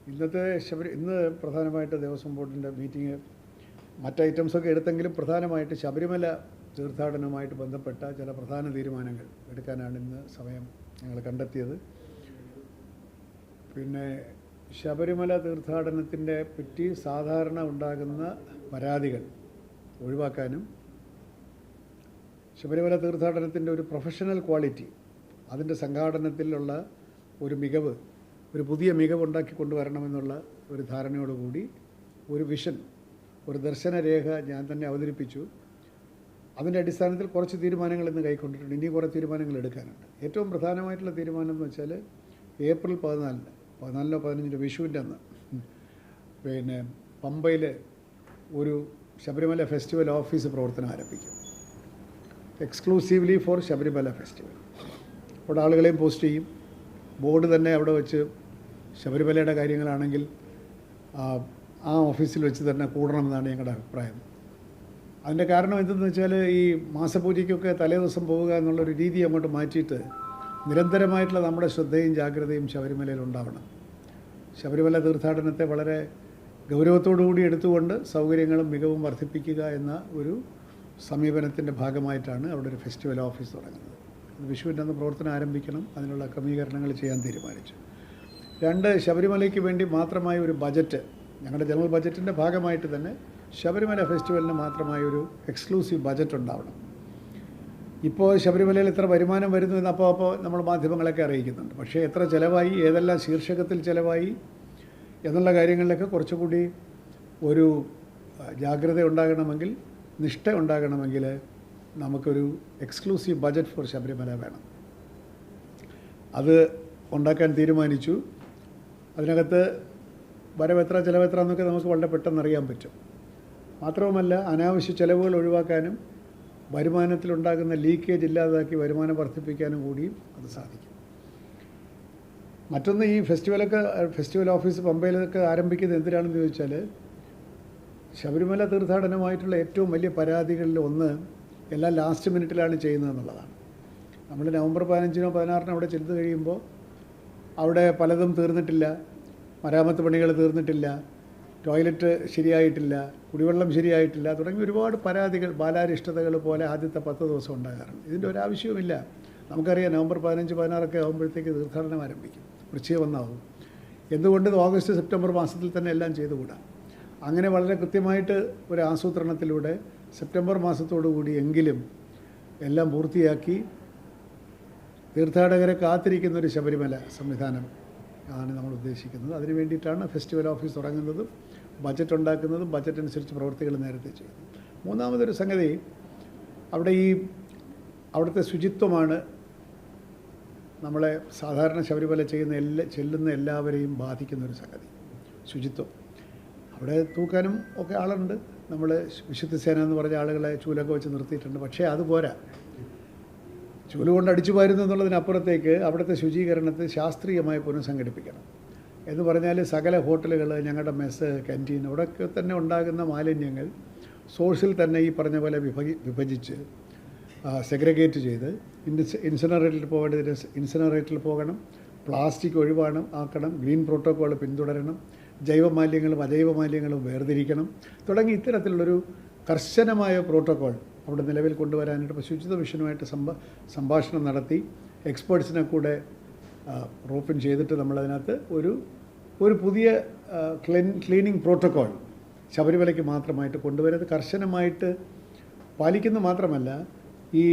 ഇന്ന് പ്രധാനമായിട്ട് ദേവസ്വം ബോർഡിൻ്റെ മീറ്റിംഗ് മറ്റ് ഐറ്റംസൊക്കെ എടുത്തെങ്കിലും പ്രധാനമായിട്ട് ശബരിമല തീർത്ഥാടനവുമായിട്ട് ബന്ധപ്പെട്ട ചില പ്രധാന തീരുമാനങ്ങൾ എടുക്കാനാണ് ഇന്ന് സമയം ഞങ്ങൾ കണ്ടെത്തിയത്. പിന്നെ ശബരിമല തീർത്ഥാടനത്തിൻ്റെ പറ്റി സാധാരണ ഉണ്ടാകുന്ന പരാതികൾ ഒഴിവാക്കാനും ശബരിമല തീർത്ഥാടനത്തിൻ്റെ ഒരു പ്രൊഫഷണൽ ക്വാളിറ്റി, അതിൻ്റെ സംഘാടനത്തിലുള്ള ഒരു പുതിയ മികവ് ഉണ്ടാക്കി കൊണ്ടുവരണമെന്നുള്ള ഒരു ധാരണയോടുകൂടി ഒരു വിഷൻ, ഒരു ദർശനരേഖ ഞാൻ തന്നെ അവതരിപ്പിച്ചു. അതിൻ്റെ അടിസ്ഥാനത്തിൽ കുറച്ച് തീരുമാനങ്ങൾ ഇന്ന് കൈക്കൊണ്ടിട്ടുണ്ട്. ഇനി കുറേ തീരുമാനങ്ങൾ എടുക്കാനുണ്ട്. ഏറ്റവും പ്രധാനമായിട്ടുള്ള തീരുമാനം എന്ന് വെച്ചാൽ ഏപ്രിൽ 14-നോ 15-നോ വിഷുവിൻ്റെ അന്ന് പിന്നെ പമ്പയിൽ ഒരു ശബരിമല ഫെസ്റ്റിവൽ ഓഫീസ് പ്രവർത്തനം ആരംഭിക്കും. Exclusively for Sabarimala festival. അവിടെ ആളുകളെയും പോസ്റ്റ് ചെയ്യും. ബോർഡ് തന്നെ അവിടെ വെച്ച് ശബരിമലയുടെ കാര്യങ്ങളാണെങ്കിൽ ആ ഓഫീസിൽ വെച്ച് തന്നെ കൂടണമെന്നാണ് ഞങ്ങളുടെ അഭിപ്രായം. അതിൻ്റെ കാരണം എന്തെന്ന് വെച്ചാൽ ഈ മാസപൂജയ്ക്കൊക്കെ തലേ ദിവസം പോവുക എന്നുള്ളൊരു രീതി അങ്ങോട്ട് മാറ്റിയിട്ട് നിരന്തരമായിട്ടുള്ള നമ്മുടെ ശ്രദ്ധയും ജാഗ്രതയും ശബരിമലയിൽ ഉണ്ടാവണം. ശബരിമല തീർത്ഥാടനത്തെ വളരെ ഗൗരവത്തോടുകൂടി എടുത്തുകൊണ്ട് സൗകര്യങ്ങളും മികവും വർദ്ധിപ്പിക്കുക എന്ന ഒരു സമീപനത്തിൻ്റെ ഭാഗമായിട്ടാണ് അവിടെ ഒരു ഫെസ്റ്റിവൽ ഓഫീസ് തുടങ്ങുന്നത്. വിഷുവിൻ്റെ അന്ന് പ്രവർത്തനം ആരംഭിക്കണം. അതിനുള്ള ക്രമീകരണങ്ങൾ ചെയ്യാൻ തീരുമാനിച്ചു. 2, ശബരിമലയ്ക്ക് വേണ്ടി മാത്രമായ ഒരു ബജറ്റ്, ഞങ്ങളുടെ ജനറൽ ബജറ്റിൻ്റെ ഭാഗമായിട്ട് തന്നെ ശബരിമല ഫെസ്റ്റിവലിന് മാത്രമായ ഒരു എക്സ്ക്ലൂസീവ് ബജറ്റ് ഉണ്ടാവണം. ഇപ്പോൾ ശബരിമലയിൽ എത്ര വരുമാനം വരുന്നു എന്ന് അപ്പോൾ നമ്മൾ മാധ്യമങ്ങളൊക്കെ അറിയിക്കുന്നുണ്ട്. പക്ഷേ എത്ര ചിലവായി, ഏതെല്ലാം ശീർഷകത്തിൽ ചിലവായി എന്നുള്ള കാര്യങ്ങളിലൊക്കെ കുറച്ചുകൂടി ഒരു ജാഗ്രത ഉണ്ടാകണമെങ്കിൽ, നിഷ്ഠ ഉണ്ടാകണമെങ്കിൽ നമുക്കൊരു എക്സ്ക്ലൂസീവ് ബജറ്റ് ഫോർ ശബരിമല വേണം. അത് ഉണ്ടാക്കാൻ തീരുമാനിച്ചു. അതിനകത്ത് വരവെത്ര ചിലവെത്ര എന്നൊക്കെ നമുക്ക് വളരെ പെട്ടെന്ന് അറിയാൻ പറ്റും. മാത്രവുമല്ല, അനാവശ്യ ചിലവുകൾ ഒഴിവാക്കാനും വരുമാനത്തിലുണ്ടാകുന്ന ലീക്കേജ് ഇല്ലാതാക്കി വരുമാനം വർദ്ധിപ്പിക്കാനും കൂടിയും അത് സാധിക്കും. മറ്റൊന്ന്, ഈ ഫെസ്റ്റിവൽ ഓഫീസ് പമ്പയിലൊക്കെ ആരംഭിക്കുന്നത് എന്തിനാണെന്ന് ചോദിച്ചാൽ, ശബരിമല തീർത്ഥാടനമായിട്ടുള്ള ഏറ്റവും വലിയ പരാതികളിൽ ഒന്ന് എല്ലാം ലാസ്റ്റ് മിനിറ്റിലാണ് ചെയ്യുന്നതെന്നുള്ളതാണ്. നമ്മൾ നവംബർ 15-നോ 16-നോ അവിടെ ചെന്ന് കഴിയുമ്പോൾ അവിടെ പലതും തീർന്നിട്ടില്ല, മരാമത്ത് പണികൾ തീർന്നിട്ടില്ല, ടോയ്ലറ്റ് ശരിയായിട്ടില്ല, കുടിവെള്ളം ശരിയായിട്ടില്ല തുടങ്ങി ഒരുപാട് പരാതികൾ, ബാലാരിഷ്ടതകൾ പോലെ ആദ്യത്തെ 10 ദിവസം ഉണ്ടാകാറുണ്ട്. ഇതിൻ്റെ ഒരാവശ്യവുമില്ല. നമുക്കറിയാം, നവംബർ 15-16 ആകുമ്പോഴത്തേക്ക് തീർത്ഥാടനം ആരംഭിക്കും, വൃശ്ചിക 1 എന്തുകൊണ്ട് ഓഗസ്റ്റ് സെപ്റ്റംബർ മാസത്തിൽ തന്നെ എല്ലാം ചെയ്തുകൂടാ? അങ്ങനെ വളരെ കൃത്യമായിട്ട് ഒരു ആസൂത്രണത്തിലൂടെ സെപ്റ്റംബർ മാസത്തോടുകൂടി എങ്കിലും എല്ലാം പൂർത്തിയാക്കി തീർത്ഥാടകരെ കാത്തിരിക്കുന്നൊരു ശബരിമല സംവിധാനം ആണ് നമ്മൾ ഉദ്ദേശിക്കുന്നത്. അതിനു വേണ്ടിയിട്ടാണ് ഫെസ്റ്റിവൽ ഓഫീസ് തുടങ്ങുന്നതും ബജറ്റ് ഉണ്ടാക്കുന്നതും ബജറ്റ് അനുസരിച്ച് പ്രവൃത്തികൾ നേരത്തെ ചെയ്യുന്നത്. മൂന്നാമതൊരു സംഗതി, അവിടുത്തെ ശുചിത്വമാണ് നമ്മളെ സാധാരണ ശബരിമല ചെല്ലുന്ന എല്ലാവരെയും ബാധിക്കുന്നൊരു സംഗതി. ശുചിത്വം അവിടെ തൂക്കാനും ഒക്കെ ആളുണ്ട്. നമ്മൾ വിശുദ്ധ സേന എന്ന് പറഞ്ഞ ആളുകളെ ചൂലൊക്കെ വെച്ച് നിർത്തിയിട്ടുണ്ട്. പക്ഷേ അതുപോരാ. ചൂല് കൊണ്ട് അടിച്ചു പാരുന്നു എന്നുള്ളതിനപ്പുറത്തേക്ക് അവിടുത്തെ ശുചീകരണത്തെ ശാസ്ത്രീയമായി പുനഃസംഘടിപ്പിക്കണം. എന്ന് പറഞ്ഞാൽ സകല ഹോട്ടലുകൾ, ഞങ്ങളുടെ മെസ്സ്, ക്യാൻറ്റീൻ, അവിടെയൊക്കെ തന്നെ ഉണ്ടാകുന്ന മാലിന്യങ്ങൾ സോഴ്സിൽ തന്നെ ഈ പറഞ്ഞ പോലെ വിഭജിച്ച് സെഗ്രിഗേറ്റ് ചെയ്ത് ഇൻസിനറേറ്ററിൽ പോകേണ്ടതിന് ഇൻസിനറേറ്ററിൽ പോകണം, പ്ലാസ്റ്റിക് ആക്കണം, ഗ്രീൻ പ്രോട്ടോക്കോൾ പിന്തുടരണം, ജൈവമാലിന്യങ്ങളും അജൈവമാലിന്യങ്ങളും വേർതിരിക്കണം തുടങ്ങി ഇത്തരത്തിലുള്ളൊരു കർശനമായ പ്രോട്ടോക്കോൾ അവിടെ നിലവിൽ കൊണ്ടുവരാനായിട്ട് ഇപ്പോൾ ശുചിത്വ മിഷനുമായിട്ട് സംഭാഷണം നടത്തി എക്സ്പേർട്സിനെ കൂടെ റോപ്പിൻ ചെയ്തിട്ട് നമ്മളതിനകത്ത് ഒരു പുതിയ ക്ലീനിങ് പ്രോട്ടോക്കോൾ ശബരിമലയ്ക്ക് മാത്രമായിട്ട് കൊണ്ടുവരുന്നത് കർശനമായിട്ട് പാലിക്കുന്നു. മാത്രമല്ല, ഈ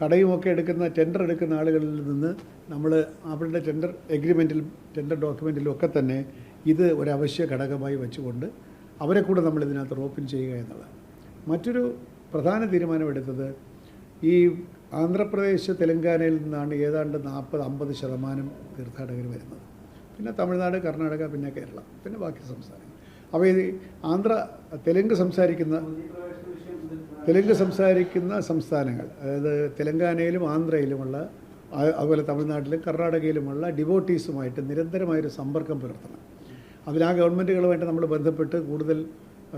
കടയുമൊക്കെ ടെൻഡർ എടുക്കുന്ന ആളുകളിൽ നിന്ന് നമ്മൾ അവരുടെ ടെൻഡർ ഡോക്യുമെൻറ്റിലും ഒക്കെ തന്നെ ഇത് ഒരവശ്യ ഘടകമായി വെച്ചുകൊണ്ട് അവരെ കൂടെ നമ്മൾ ഇതിനകത്ത് റോപ്പിൻ ചെയ്യുക എന്നുള്ളതാണ്. മറ്റൊരു പ്രധാന തീരുമാനമെടുത്തത്, ഈ ആന്ധ്രാപ്രദേശ്, തെലങ്കാനയിൽ നിന്നാണ് ഏതാണ്ട് 40-50% തീർത്ഥാടകർ വരുന്നത്. പിന്നെ തമിഴ്നാട്, കർണാടക, പിന്നെ കേരളം, പിന്നെ ബാക്കി സംസ്ഥാനങ്ങൾ. അപ്പോൾ ഈ തെലുങ്ക് സംസാരിക്കുന്ന സംസ്ഥാനങ്ങൾ, അതായത് തെലങ്കാനയിലും ആന്ധ്രയിലുമുള്ള, അതുപോലെ തമിഴ്നാട്ടിലും കർണാടകയിലുമുള്ള ഡിവോട്ടീസുമായിട്ട് നിരന്തരമായൊരു സമ്പർക്കം പുലർത്തണം. അതിനാ ഗവൺമെൻറ്റുകളുമായിട്ട് നമ്മൾ ബന്ധപ്പെട്ട് കൂടുതൽ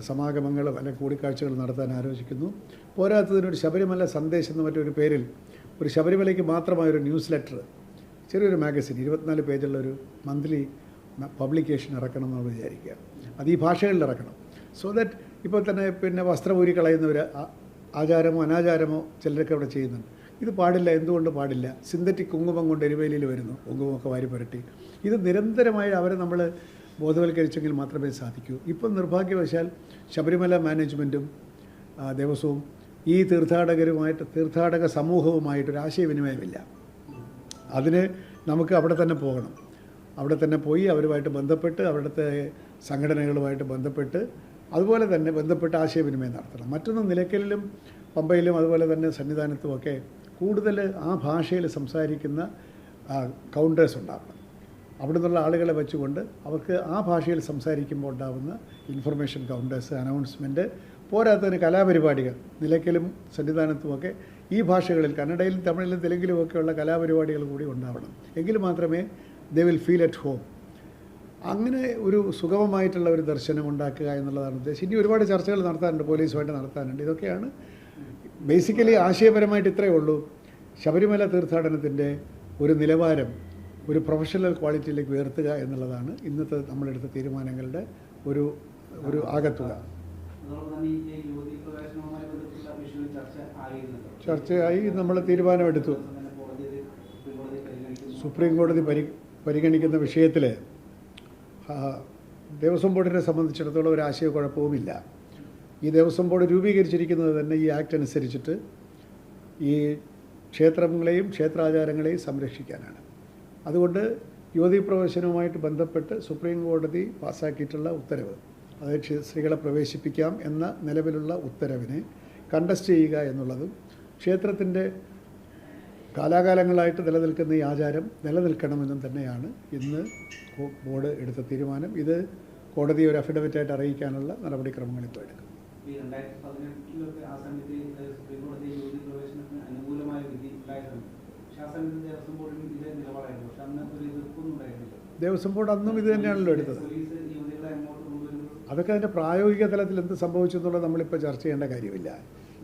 സമാഗമങ്ങളും അല്ലെങ്കിൽ കൂടിക്കാഴ്ചകൾ നടത്താൻ ആലോചിക്കുന്നു. പോരാത്തതിനൊരു ശബരിമല സന്ദേശം എന്ന മറ്റൊരു പേരിൽ ഒരു ശബരിമലയ്ക്ക് മാത്രമായൊരു ന്യൂസ് ലെറ്റർ, ചെറിയൊരു മാഗസിൻ, 24 പേജുള്ളൊരു മന്ത്ലി പബ്ലിക്കേഷൻ ഇറക്കണം എന്ന് വിചാരിക്കുക. അത് ഈ ഭാഷകളിൽ ഇറക്കണം. സോ ദാറ്റ് ഇപ്പോൾ തന്നെ പിന്നെ വസ്ത്രം ഊരി കളയുന്നവർ ആചാരമോ അനാചാരമോ ചിലരൊക്കെ അവിടെ ചെയ്യുന്നുണ്ട്. ഇത് പാടില്ല. എന്തുകൊണ്ട് പാടില്ല? സിന്തറ്റിക് കുങ്കുമം കൊണ്ട് എരുവേലിയിൽ വരുന്നു, കുങ്കുമമൊക്കെ വാരി പുരട്ടി. ഇത് നിരന്തരമായി അവരെ നമ്മൾ ബോധവൽക്കരിച്ചെങ്കിൽ മാത്രമേ സാധിക്കൂ. ഇപ്പം നിർഭാഗ്യവശാൽ ശബരിമല മാനേജ്മെൻറ്റും ദേവസ്വവും ഈ തീർത്ഥാടക സമൂഹവുമായിട്ടൊരു ആശയവിനിമയമില്ല. അതിന് നമുക്ക് അവിടെ തന്നെ പോകണം. അവിടെ തന്നെ പോയി അവരുമായിട്ട് ബന്ധപ്പെട്ട് അവിടുത്തെ സംഘടനകളുമായിട്ട് ബന്ധപ്പെട്ട് അതുപോലെ തന്നെ ബന്ധപ്പെട്ട് ആശയവിനിമയം നടത്തണം. മറ്റൊന്ന്, നിലയ്ക്കലിലും പമ്പയിലും അതുപോലെ തന്നെ സന്നിധാനത്തുമൊക്കെ കൂടുതൽ ആ ഭാഷയിൽ സംസാരിക്കുന്ന കൗണ്ടേഴ്സ് ഉണ്ടാവണം. അവിടെ നിന്നുള്ള ആളുകളെ വെച്ചുകൊണ്ട് അവർക്ക് ആ ഭാഷയിൽ സംസാരിക്കുമ്പോൾ ഉണ്ടാകുന്ന ഇൻഫർമേഷൻ കൗണ്ടേഴ്സ്, അനൗൺസ്മെൻറ്റ്, പോരാത്തതിന് കലാപരിപാടികൾ നിലയ്ക്കലും സന്നിധാനത്തുമൊക്കെ ഈ ഭാഷകളിൽ കന്നഡയിലും തമിഴിലും തെലുങ്കിലും ഒക്കെയുള്ള കലാപരിപാടികൾ കൂടി ഉണ്ടാവണം. എങ്കിൽ മാത്രമേ they will feel at home. അങ്ങനെ ഒരു സുഗമമായിട്ടുള്ള ഒരു ദർശനം ഉണ്ടാക്കുക എന്നുള്ളതാണ് ഉദ്ദേശം. ഇനി ഒരുപാട് ചർച്ചകൾ നടത്താനുണ്ട്, പോലീസുമായിട്ട് നടത്താനുണ്ട്. ഇതൊക്കെയാണ് ബേസിക്കലി ആശയപരമായിട്ട് ഇത്രയേ ഉള്ളൂ. ശബരിമല തീർത്ഥാടനത്തിൻ്റെ ഒരു നിലവാരം ഒരു പ്രൊഫഷണൽ ക്വാളിറ്റിയിലേക്ക് ഉയർത്തുക എന്നുള്ളതാണ് ഇന്നത്തെ നമ്മളെടുത്ത തീരുമാനങ്ങളുടെ ഒരു ആകത്തുക. ചർച്ചയായി നമ്മൾ തീരുമാനമെടുത്തു. സുപ്രീം കോടതി പരിഗണിക്കുന്ന വിഷയത്തിൽ ദേവസ്വം ബോർഡിനെ സംബന്ധിച്ചിടത്തോളം ഒരു ആശയക്കുഴപ്പവുമില്ല. ഈ ദേവസ്വം ബോർഡ് രൂപീകരിച്ചിരിക്കുന്നത് തന്നെ ഈ ആക്ട് അനുസരിച്ചിട്ട് ഈ ക്ഷേത്രങ്ങളെയും ക്ഷേത്രാചാരങ്ങളെയും സംരക്ഷിക്കാനാണ്. അതുകൊണ്ട് യുവതീ പ്രവേശനവുമായിട്ട് ബന്ധപ്പെട്ട് സുപ്രീം കോടതി പാസ്സാക്കിയിട്ടുള്ള ഉത്തരവ്, അതായത് സ്ത്രീകളെ പ്രവേശിപ്പിക്കാം എന്ന നിലവിലുള്ള ഉത്തരവിനെ കണ്ടസ്റ്റ് ചെയ്യുക എന്നുള്ളതും ക്ഷേത്രത്തിൻ്റെ കാലാകാലങ്ങളായിട്ട് നിലനിൽക്കുന്ന ഈ ആചാരം നിലനിൽക്കണമെന്നും തന്നെയാണ് ഇന്ന് ബോർഡ് എടുത്ത തീരുമാനം. ഇത് കോടതി ഒരു അഫിഡവിറ്റായിട്ട് അറിയിക്കാനുള്ള നടപടിക്രമങ്ങൾ ഇപ്പോൾ എടുക്കും. ദേവസ്വം ബോർഡ് അന്നും ഇത് തന്നെയാണല്ലോ എടുത്തത്. അതൊക്കെ അതിൻ്റെ പ്രായോഗിക തലത്തിൽ എന്ത് സംഭവിച്ചു എന്നുള്ളത് നമ്മളിപ്പോൾ ചർച്ച ചെയ്യേണ്ട കാര്യമില്ല.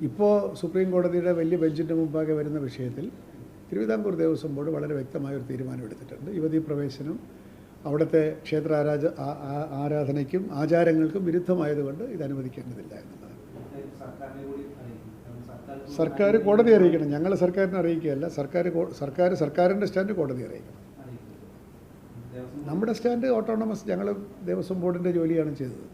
ഇപ്പോൾ സുപ്രീം കോടതിയുടെ വലിയ ബെഞ്ചിൻ്റെ മുമ്പാകെ വരുന്ന വിഷയത്തിൽ തിരുവിതാംകൂർ ദേവസ്വം ബോർഡ് വളരെ വ്യക്തമായൊരു തീരുമാനം എടുത്തിട്ടുണ്ട്. യുവതീ പ്രവേശനം അവിടുത്തെ ക്ഷേത്ര ആരാധനയ്ക്കും ആചാരങ്ങൾക്കും വിരുദ്ധമായതുകൊണ്ട് ഇത് അനുവദിക്കേണ്ടതില്ല എന്നുള്ളതാണ്. സർക്കാർ കോടതി അറിയിക്കണം. ഞങ്ങൾ സർക്കാരിനെ അറിയിക്കുകയല്ല. സർക്കാരിൻ്റെ സ്റ്റാൻഡ് കോടതി അറിയിക്കണം. നമ്മുടെ സ്റ്റാൻഡ് ഓട്ടോണമസ്. ഞങ്ങൾ ദേവസ്വം ബോർഡിൻ്റെ ജോലിയാണ് ചെയ്തത്.